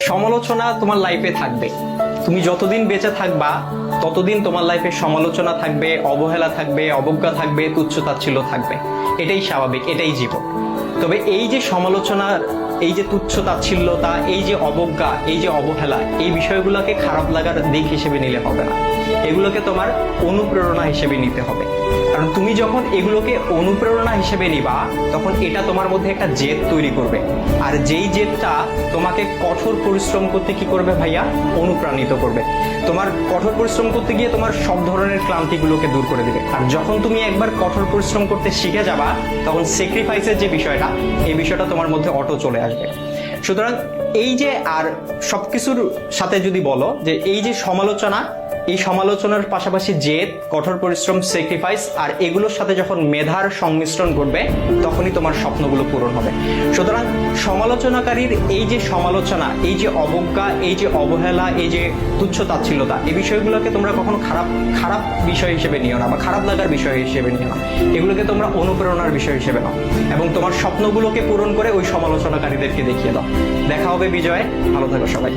সমালোচনা তোমার লাইফে থাকবে। তুমি যতদিন বেঁচে থাকবা ততদিন তোমার লাইফে সমালোচনা থাকবে, অবহেলা থাকবে, অবজ্ঞা থাকবে, তুচ্ছ-তাচ্ছিল্য থাকবে। এটাই স্বাভাবিক, এটাই জীবন। তবে এই যে সমালোচনার, এই যে তুচ্ছ-তাচ্ছিল্যতা, এই যে অবজ্ঞা, এই যে অবহেলা, এই বিষয়গুলোকে খারাপ লাগার দিক হিসেবে নিলে হবে না। এগুলোকে তোমার অনুপ্রেরণা হিসেবে নিতে হবে। কারণ তুমি যখন এগুলোকে অনুপ্রেরণা হিসেবে নিবা, তখন এটা তোমার মধ্যে একটা জেদ তৈরি করবে। আর যেই জেদটা তোমাকে কঠোর পরিশ্রম করতে কি করবে ভাইয়া? অনুপ্রাণিত করবে। তোমার কঠোর পরিশ্রম করতে গিয়ে তোমার সব ধরনের ক্লান্তিগুলোকে দূর করে দিবে। আর যখন তুমি একবার কঠোর পরিশ্রম করতে শিখে যাবা, তখন স্যাক্রিফাইসের যে বিষয়টা, এই বিষয়টা তোমার মধ্যে অটো চলে আসবে। সুতরাং এই যে, আর সবকিছুর সাথে যদি বলো যে এই যে সমালোচনা, এই সমালোচনার পাশাপাশি জেদ, কঠোর পরিশ্রম, স্যাক্রিফাইস, আর এগুলোর সাথে যখন মেধার সংমিশ্রণ ঘটবে, তখনই তোমার স্বপ্নগুলো পূরণ হবে। সুতরাং সমালোচনাকারীর এই যে সমালোচনা, এই যে অবজ্ঞা, এই যে অবহেলা, এই যে তুচ্ছ-তাচ্ছিল্যতা, এই বিষয়গুলোকে তোমরা কখনো খারাপ বিষয় হিসেবে নিও না, বা খারাপ লাগার বিষয় হিসেবে নিও না। এগুলোকে তোমরা অনুপ্রেরণার বিষয় হিসেবে নাও এবং তোমার স্বপ্নগুলোকে পূরণ করে ওই সমালোচনাকারীদেরকে দেখিয়ে দাও। দেখা হবে বিজয়ে। ভালো থাকো সবাই।